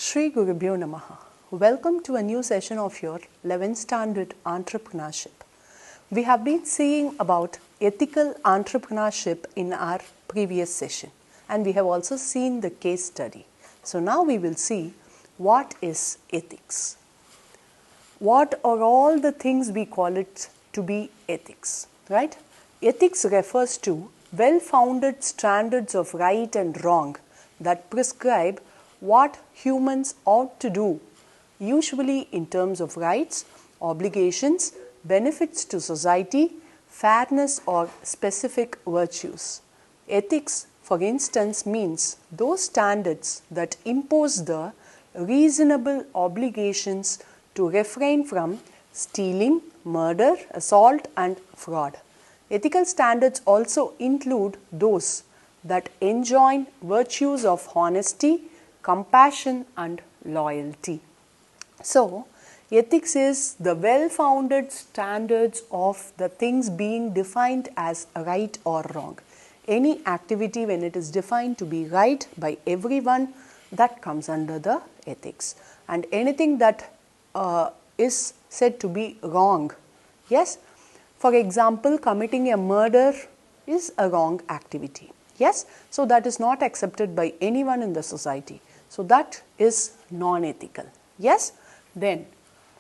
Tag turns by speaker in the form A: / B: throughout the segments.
A: Shri Gurubhyo Namaha. Welcome to a new session of your 11th Standard Entrepreneurship. We have been seeing about ethical entrepreneurship in our previous session, and we have also seen the case study. So now we will see what is ethics. What are all the things we call it to be ethics, right? Ethics refers to well-founded standards of right and wrong that prescribe what humans ought to do, usually in terms of rights, obligations, benefits to society, fairness or specific virtues. Ethics, for instance, means those standards that impose the reasonable obligations to refrain from stealing, murder, assault and fraud. Ethical standards also include those that enjoin virtues of honesty, compassion and loyalty. So, ethics is the well-founded standards of the things being defined as right or wrong. Any activity when it is defined to be right by everyone, that comes under the ethics. And anything that is said to be wrong, yes, for example, committing a murder is a wrong activity. Yes, so that is not accepted by anyone in the society. So that is non-ethical. Yes, then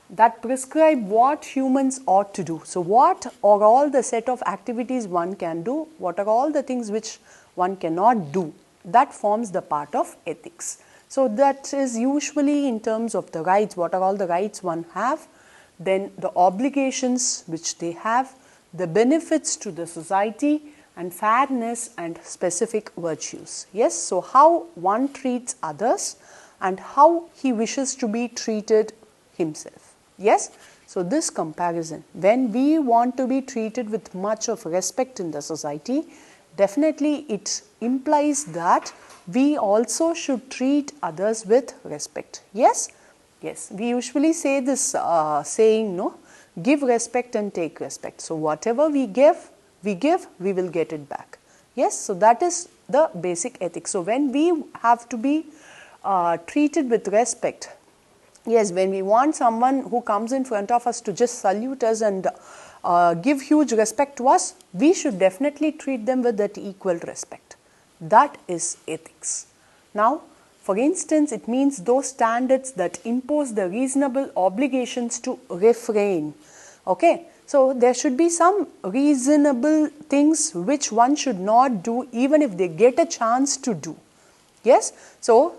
A: that prescribe what humans ought to do. So what are all the set of activities one can do? What are all the things which one cannot do? That forms the part of ethics. So that is usually in terms of the rights. What are all the rights one have? Then the obligations which they have, the benefits to the society, and fairness and specific virtues. Yes, so how one treats others and how he wishes to be treated himself. Yes, so this comparison, when we want to be treated with much of respect in the society, definitely it implies that we also should treat others with respect. Yes, yes, we usually say this saying, no, give respect and take respect. So whatever we give, we will get it back. Yes, so that is the basic ethics. So when we have to be treated with respect, yes, when we want someone who comes in front of us to just salute us and give huge respect to us, we should definitely treat them with that equal respect. That is ethics. Now, for instance, it means those standards that impose the reasonable obligations to refrain. Okay, so there should be some reasonable things which one should not do even if they get a chance to do. Yes, so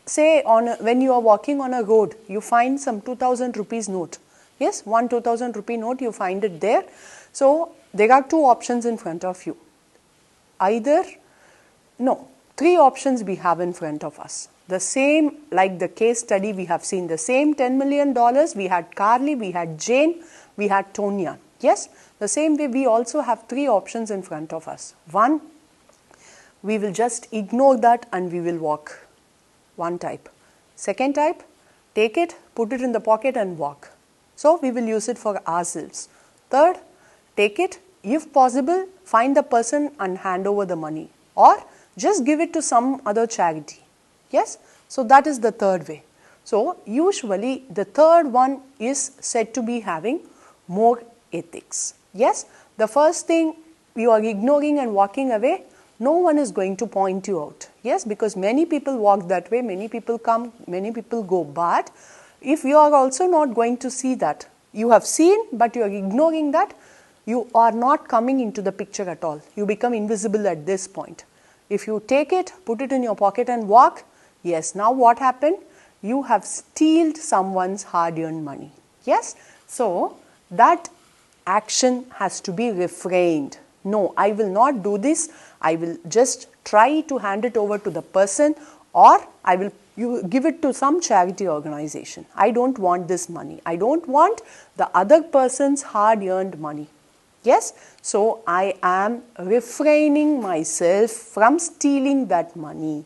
A: say when you are walking on a road, you find some 2000 rupees note. Yes, one 2000 rupee note, you find it there. So there are two options in front of you. Three options we have in front of us. The same, like the case study we have seen, the same $10 million, we had Carly, we had Jane, we had Tonya. Yes, the same way we also have three options in front of us. One, we will just ignore that and we will walk. One type. Second type, take it, put it in the pocket and walk. So we will use it for ourselves. Third, take it, if possible, find the person and hand over the money, or just give it to some other charity. Yes, so that is the third way. So usually the third one is said to be having more ethics. Yes, the first thing, you are ignoring and walking away, no one is going to point you out. Yes, because many people walk that way, many people come, many people go. But if you are also not going to see that, you have seen but you are ignoring that, you are not coming into the picture at all. You become invisible at this point. If you take it, put it in your pocket and walk, yes, now what happened? You have stealed someone's hard-earned money. Yes, so that action has to be refrained. No, I will not do this. I will just try to hand it over to the person, or you give it to some charity organization. I don't want this money. I don't want the other person's hard-earned money. Yes, so I am refraining myself from stealing that money.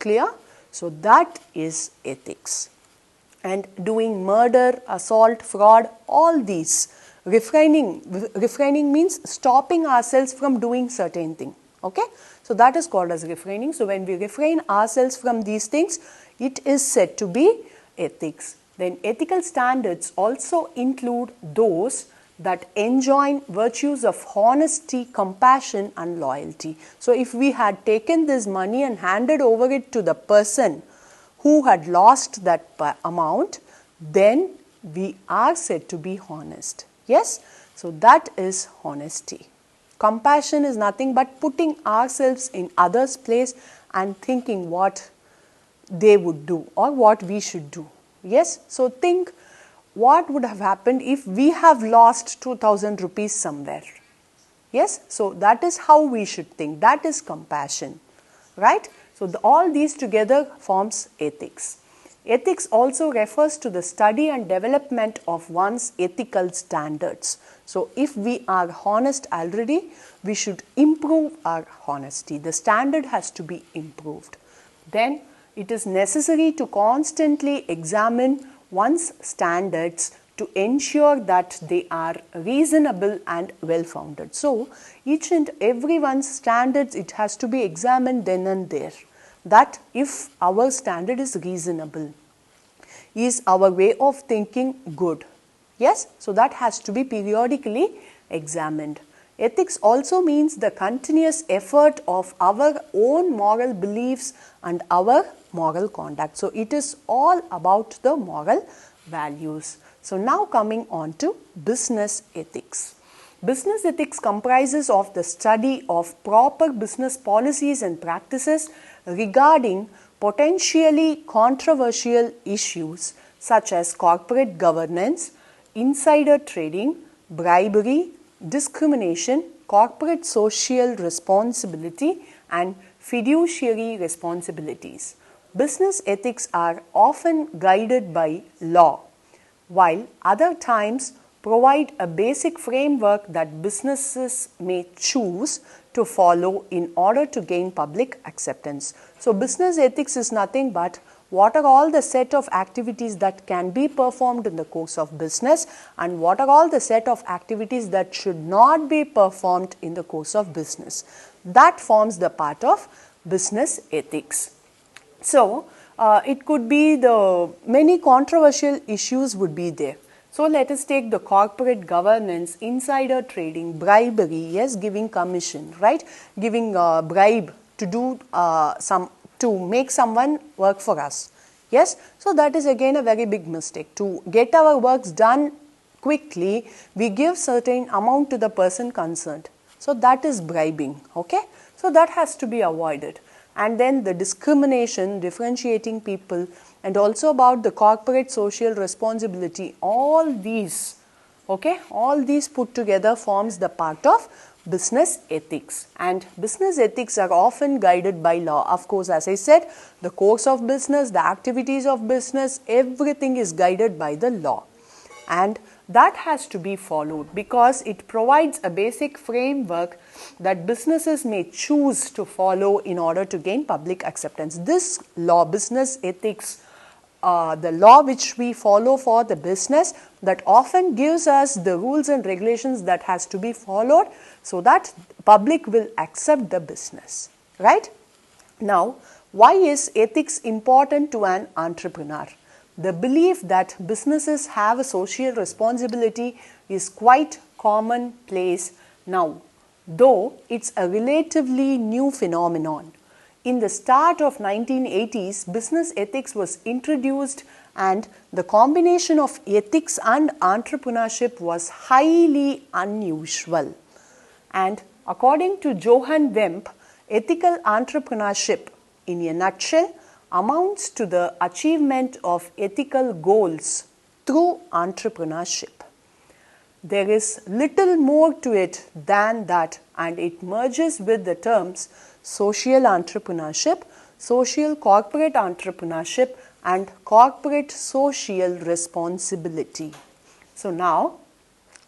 A: Clear? So that is ethics. And doing murder, assault, fraud, all these. Refraining means stopping ourselves from doing certain thing. Okay, so that is called as refraining. So when we refrain ourselves from these things, it is said to be ethics. Then ethical standards also include those that enjoin virtues of honesty, compassion and loyalty. So if we had taken this money and handed over it to the person who had lost that amount, then we are said to be honest. Yes, so that is honesty. Compassion is nothing but putting ourselves in others' place and thinking what they would do or what we should do. Yes, so think what would have happened if we have lost 2000 rupees somewhere. Yes, so that is how we should think. That is compassion, right? So all these together forms ethics. Ethics also refers to the study and development of one's ethical standards. So if we are honest already, we should improve our honesty. The standard has to be improved. Then it is necessary to constantly examine one's standards to ensure that they are reasonable and well-founded. So each and everyone's standards, it has to be examined then and there, that if our standard is reasonable, is our way of thinking good. Yes, so that has to be periodically examined. Ethics also means the continuous effort of our own moral beliefs and our moral conduct. So it is all about the moral values. So now coming on to business ethics. Business ethics comprises of the study of proper business policies and practices regarding potentially controversial issues such as corporate governance, insider trading, bribery, discrimination, corporate social responsibility and fiduciary responsibilities. Business ethics are often guided by law, while other times provide a basic framework that businesses may choose to follow in order to gain public acceptance. So business ethics is nothing but what are all the set of activities that can be performed in the course of business and what are all the set of activities that should not be performed in the course of business. That forms the part of business ethics. So it could be the many controversial issues would be there. So let us take the corporate governance, insider trading, bribery, yes, giving commission, right, giving bribe to do to make someone work for us. Yes, so that is again a very big mistake. To get our works done quickly, we give certain amount to the person concerned. So that is bribing, okay. So that has to be avoided. And then the discrimination, differentiating people, and also about the corporate social responsibility, all these, okay, all these put together forms the part of business ethics. And business ethics are often guided by law. Of course, as I said, the course of business, the activities of business, everything is guided by the law. And that has to be followed because it provides a basic framework that businesses may choose to follow in order to gain public acceptance. This law, business ethics, the law which we follow for the business, that often gives us the rules and regulations that has to be followed so that public will accept the business, right? Now, why is ethics important to an entrepreneur? The belief that businesses have a social responsibility is quite commonplace now, though it's a relatively new phenomenon. In the start of 1980s, business ethics was introduced and the combination of ethics and entrepreneurship was highly unusual. And according to Johann Wemp, ethical entrepreneurship, in a nutshell, amounts to the achievement of ethical goals through entrepreneurship. There is little more to it than that, and it merges with the terms social entrepreneurship, social corporate entrepreneurship, and corporate social responsibility. So now,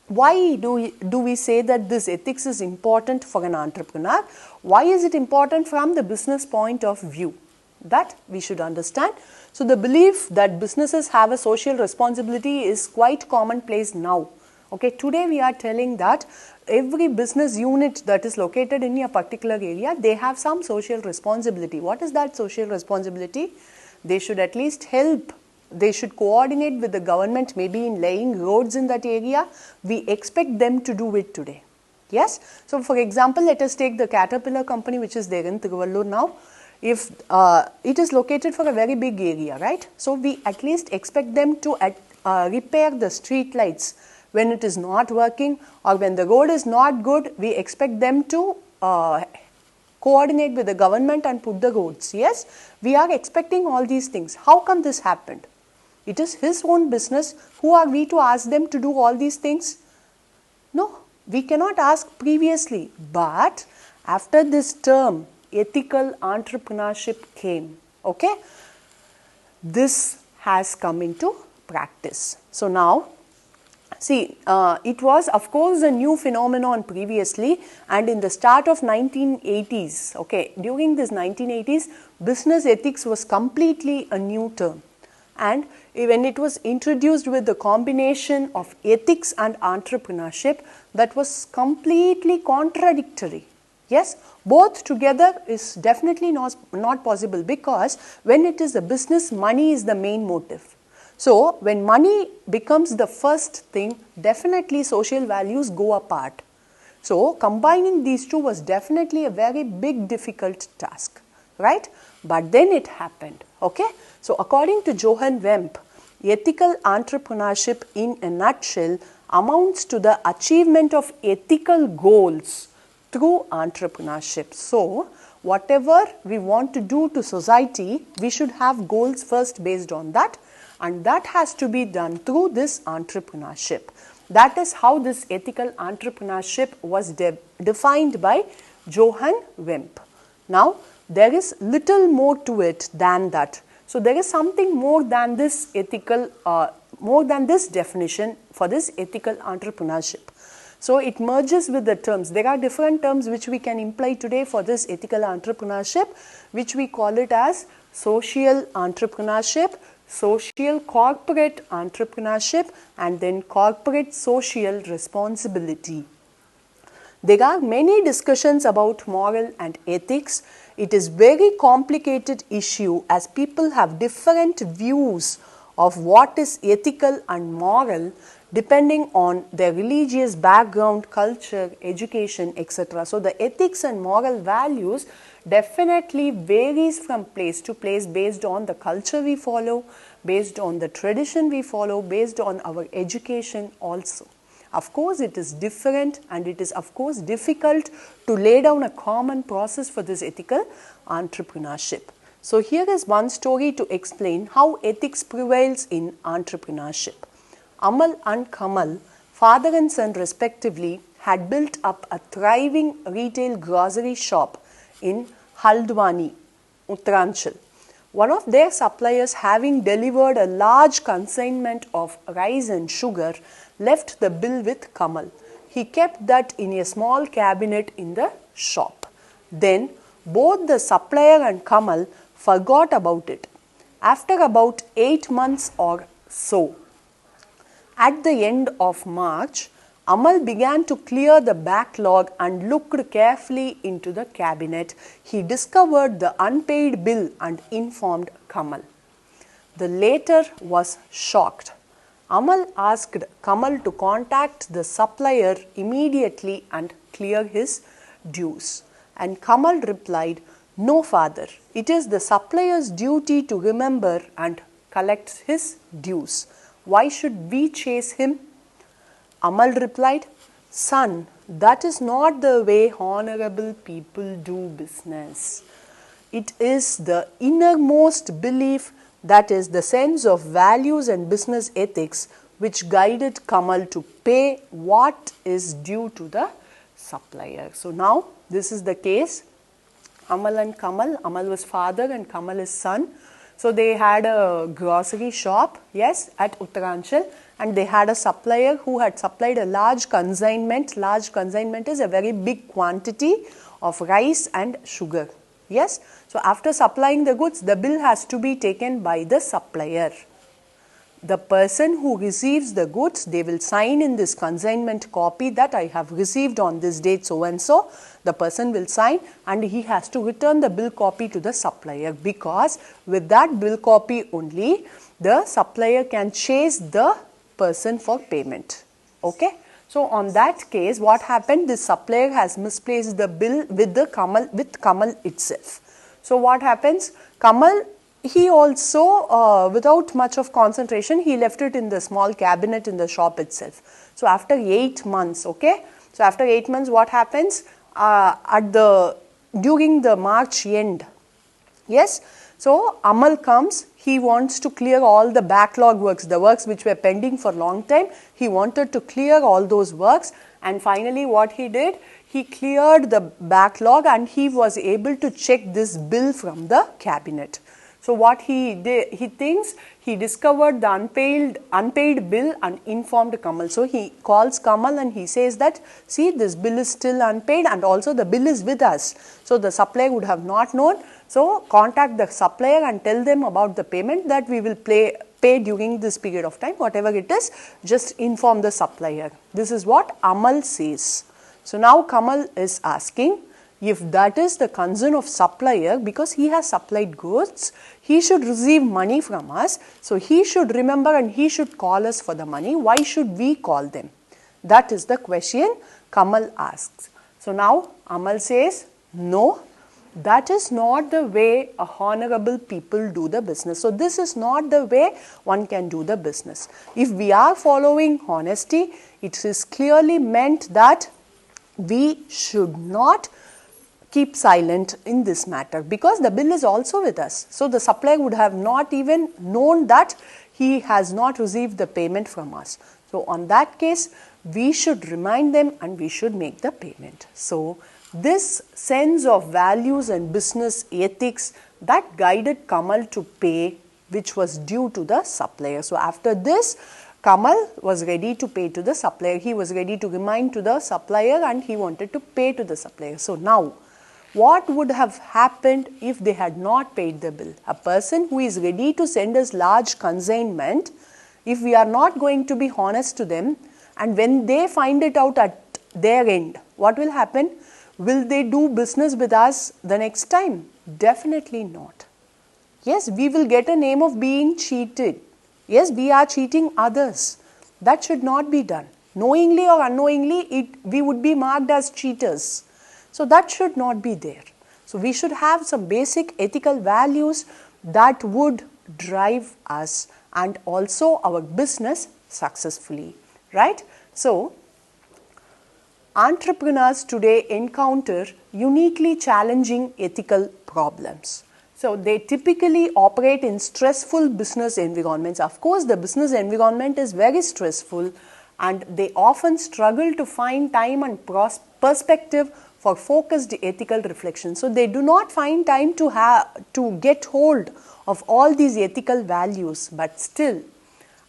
A: why do we say that this ethics is important for an entrepreneur? Why is it important from the business point of view? That we should understand. So the belief that businesses have a social responsibility is quite commonplace now. Okay, today we are telling that every business unit that is located in a particular area, they have some social responsibility. What is that social responsibility? They should at least help. They should coordinate with the government, maybe in laying roads in that area. We expect them to do it today. Yes. So, for example, let us take the Caterpillar company, which is there in Tiruvallur now. If it is located for a very big area, right? So, we at least expect them to repair the street lights when it is not working, or when the road is not good. We expect them to coordinate with the government and put the roads. Yes, we are expecting all these things. How come this happened? It is his own business. Who are we to ask them to do all these things? No, we cannot ask previously. But after this term, ethical entrepreneurship came. Okay, this has come into practice. So now, see, it was of course a new phenomenon previously, and in the start of 1980s, okay, during this 1980s, business ethics was completely a new term. And when it was introduced with the combination of ethics and entrepreneurship, that was completely contradictory. Yes, both together is definitely not possible, because when it is a business, money is the main motive. So, when money becomes the first thing, definitely social values go apart. So, combining these two was definitely a very big difficult task, right? But then it happened, okay? So, according to Johann Wemp, ethical entrepreneurship in a nutshell amounts to the achievement of ethical goals through entrepreneurship. So, whatever we want to do to society, we should have goals first based on that, and that has to be done through this entrepreneurship. That is how this ethical entrepreneurship was defined by Johann Wemp. Now, there is little more to it than that. So, there is something more than this more than this definition for this ethical entrepreneurship. So, it merges with the terms. There are different terms which we can imply today for this ethical entrepreneurship, which we call it as social entrepreneurship, social corporate entrepreneurship, and then corporate social responsibility. There are many discussions about moral and ethics. It is very complicated issue, as people have different views of what is ethical and moral depending on their religious background, culture, education, etc. So, the ethics and moral values definitely varies from place to place based on the culture we follow, based on the tradition we follow, based on our education also. Of course, it is different, and it is of course difficult to lay down a common process for this ethical entrepreneurship. So, here is one story to explain how ethics prevails in entrepreneurship. Amal and Kamal, father and son respectively, had built up a thriving retail grocery shop in Haldwani, Uttaranchal. One of their suppliers, having delivered a large consignment of rice and sugar, left the bill with Kamal. He kept that in a small cabinet in the shop. Then both the supplier and Kamal forgot about it. After about 8 months or so, at the end of March, Amal began to clear the backlog and looked carefully into the cabinet. He discovered the unpaid bill and informed Kamal. The latter was shocked. Amal asked Kamal to contact the supplier immediately and clear his dues. And Kamal replied, "No, father, it is the supplier's duty to remember and collect his dues. Why should we chase him?" Amal replied, "Son, that is not the way honorable people do business. It is the innermost belief, that is the sense of values and business ethics, which guided Kamal to pay what is due to the supplier." So now this is the case. Amal and Kamal, Amal was father and Kamal is son. So they had a grocery shop, yes, at Uttaranchal, and they had a supplier who had supplied a large consignment. Large consignment is a very big quantity of rice and sugar. Yes, so after supplying the goods, the bill has to be taken by the supplier. the person who receives the goods, they will sign in this consignment copy that I have received on this date so and so. The person will sign and he has to return the bill copy to the supplier, because with that bill copy only the supplier can chase the person for payment. Okay. So on that case, what happened? The supplier has misplaced the bill with Kamal itself. So what happens? Kamal, he also, without much of concentration, he left it in the small cabinet in the shop itself. So after 8 months, okay. So after 8 months, what happens? During the March end, yes. So Amal comes. He wants to clear all the backlog works, the works which were pending for long time. He wanted to clear all those works, and finally what he did, he cleared the backlog and he was able to check this bill from the cabinet. So what he did, he thinks he discovered the unpaid bill and informed Kamal. So he calls Kamal and he says that, see, this bill is still unpaid and also the bill is with us. So the supplier would have not known. So contact the supplier and tell them about the payment that we will pay during this period of time, whatever it is, just inform the supplier. This is what Amal says. So now Kamal is asking, if that is the concern of supplier, because he has supplied goods, he should receive money from us. So he should remember and he should call us for the money. Why should we call them? That is the question Kamal asks. So now Amal says, no, that is not the way a honorable people do the business. So this is not the way one can do the business. If we are following honesty, it is clearly meant that we should not keep silent in this matter, because the bill is also with us. So the supplier would have not even known that he has not received the payment from us. So on that case, we should remind them and we should make the payment. So this sense of values and business ethics that guided Kamal to pay, which was due to the supplier. So after this, Kamal was ready to pay to the supplier. He was ready to remind to the supplier and he wanted to pay to the supplier. So now, what would have happened if they had not paid the bill? A person who is ready to send us large consignment, if we are not going to be honest to them, and when they find it out at their end, what will happen? Will they do business with us the next time? Definitely not. Yes, we will get a name of being cheated. Yes, we are cheating others. That should not be done. Knowingly or unknowingly, we would be marked as cheaters. So that should not be there. So we should have some basic ethical values that would drive us and also our business successfully, right? So entrepreneurs today encounter uniquely challenging ethical problems. So they typically operate in stressful business environments. Of course, the business environment is very stressful and they often struggle to find time and perspective for focused ethical reflection. So they do not find time to get hold of all these ethical values, but still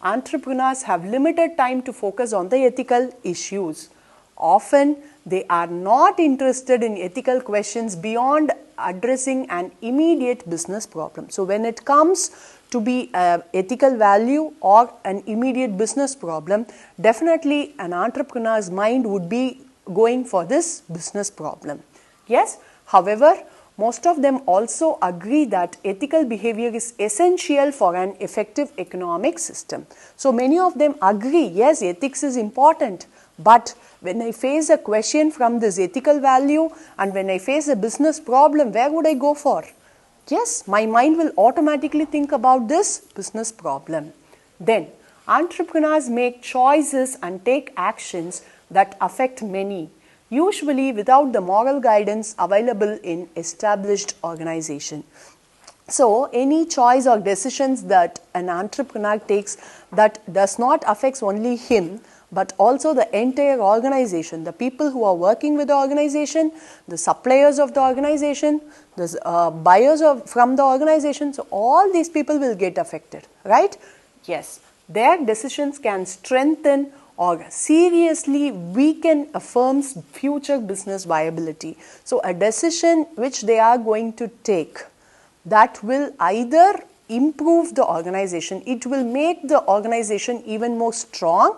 A: entrepreneurs have limited time to focus on the ethical issues. Often they are not interested in ethical questions beyond addressing an immediate business problem. So when it comes to be an ethical value or an immediate business problem, definitely an entrepreneur's mind would be going for this business problem. Yes, however, most of them also agree that ethical behavior is essential for an effective economic system. So many of them agree, yes, ethics is important, but when I face a question from this ethical value and when I face a business problem, where would I go for? Yes, my mind will automatically think about this business problem. Then, entrepreneurs make choices and take actions that affect many, usually without the moral guidance available in established organization. So, any choice or decisions that an entrepreneur takes that does not affect only him, but also the entire organization, the people who are working with the organization, the suppliers of the organization, the buyers from the organization, so all these people will get affected, right? Yes, their decisions can strengthen or seriously weaken a firm's future business viability. So a decision which they are going to take that will either improve the organization, it will make the organization even more strong,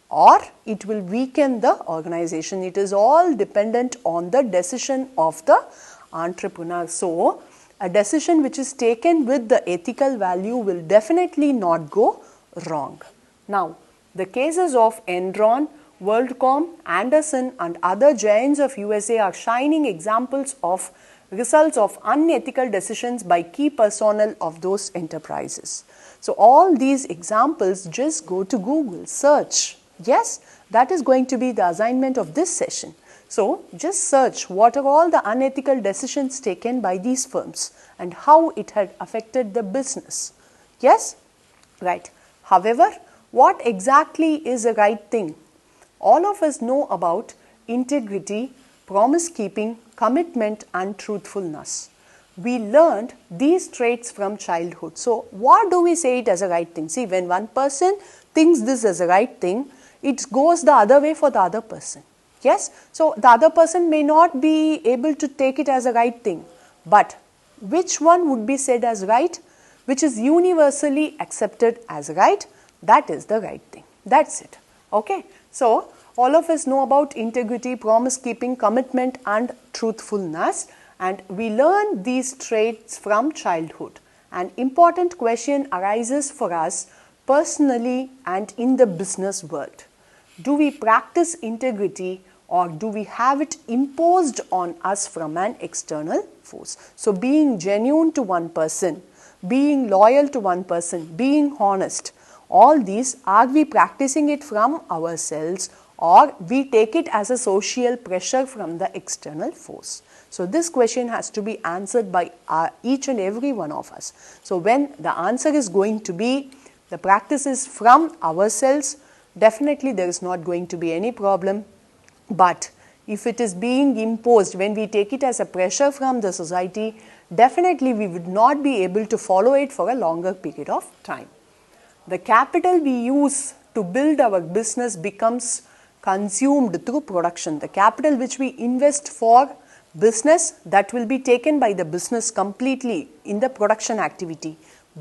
A: or it will weaken the organization. It is all dependent on the decision of the entrepreneur. So, a decision which is taken with the ethical value will definitely not go wrong. Now, the cases of Enron, WorldCom, Anderson and other giants of USA are shining examples of results of unethical decisions by key personnel of those enterprises. So, all these examples, just go to Google, search. Yes, that is going to be the assignment of this session. So, just search what are all the unethical decisions taken by these firms and how it had affected the business. Yes, right. However, what exactly is the right thing? All of us know about integrity, promise keeping, commitment and truthfulness. We learned these traits from childhood. So, what do we say it as a right thing? See, when one person thinks this as a right thing, it goes the other way for the other person. Yes, so the other person may not be able to take it as a right thing, but which one would be said as right, which is universally accepted as right, that is the right thing. That's it. Okay, so all of us know about integrity, promise keeping, commitment and truthfulness, and we learn these traits from childhood. An important question arises for us personally and in the business world. Do we practice integrity or do we have it imposed on us from an external force? So, being genuine to one person, being loyal to one person, being honest, all these, are we practicing it from ourselves or we take it as a social pressure from the external force? So, this question has to be answered by each and every one of us. So, when the answer is going to be the practice is from ourselves, definitely there is not going to be any problem. But if it is being imposed, when we take it as a pressure from the society, definitely we would not be able to follow it for a longer period of time. The capital we use to build our business becomes consumed through production. The capital which we invest for business, that will be taken by the business completely in the production activity.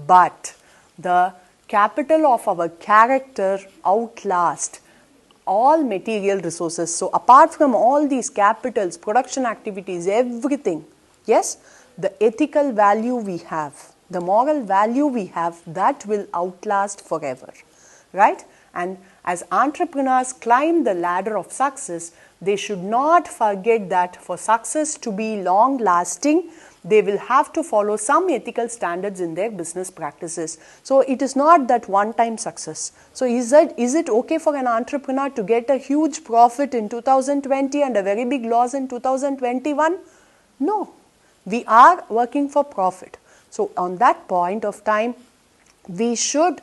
A: But the capital of our character outlast all material resources. So, apart from all these capitals, production activities, everything, yes, the ethical value we have, the moral value we have, that will outlast forever, right? And as entrepreneurs climb the ladder of success, they should not forget that for success to be long lasting, they will have to follow some ethical standards in their business practices. So, it is not that one time success. So, is it okay for an entrepreneur to get a huge profit in 2020 and a very big loss in 2021? No, we are working for profit. So, on that point of time, we should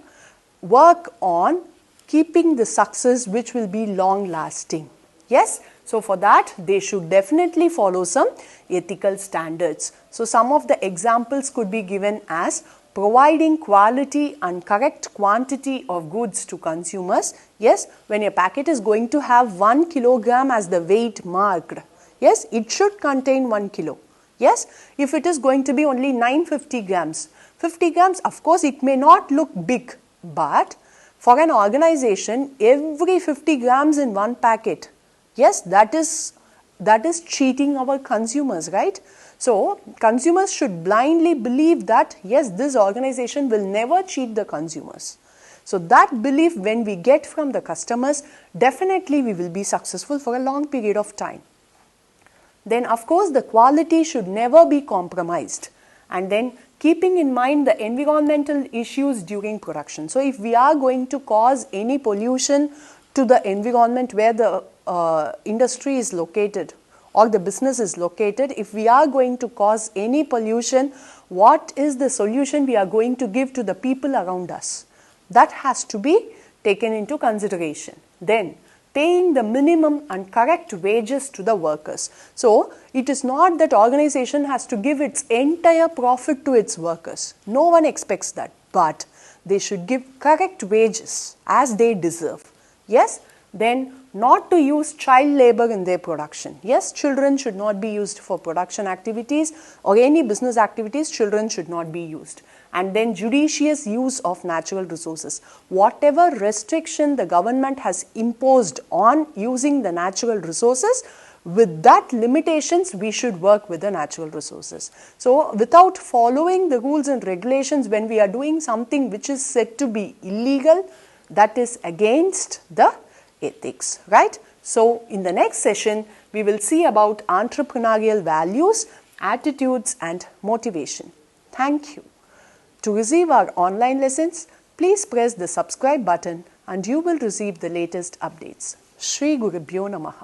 A: work on keeping the success which will be long lasting. Yes. So, for that they should definitely follow some ethical standards. So, some of the examples could be given as providing quality and correct quantity of goods to consumers. Yes, when a packet is going to have 1 kilogram as the weight marked, yes, it should contain 1 kilo. Yes, if it is going to be only 950 grams, 50 grams, of course, it may not look big, but for an organization, every 50 grams in one packet, yes, that is cheating our consumers, right? So, consumers should blindly believe that, yes, this organization will never cheat the consumers. So, that belief when we get from the customers, definitely we will be successful for a long period of time. Then, of course, the quality should never be compromised. And then, keeping in mind the environmental issues during production. So, if we are going to cause any pollution to the environment where the industry is located or the business is located, if we are going to cause any pollution, what is the solution we are going to give to the people around us? That has to be taken into consideration. Then, paying the minimum and correct wages to the workers. So, it is not that organization has to give its entire profit to its workers. No one expects that, but they should give correct wages as they deserve. Yes, then not to use child labor in their production. Yes, children should not be used for production activities or any business activities, children should not be used. and then judicious use of natural resources. Whatever restriction the government has imposed on using the natural resources, with that limitations we should work with the natural resources. So without following the rules and regulations, when we are doing something which is said to be illegal, that is against the ethics, right? So in the next session we will see about entrepreneurial values, attitudes and motivation. Thank you. To receive our online lessons, please press the subscribe button and you will receive the latest updates. Shri Gurubhyo Namaha.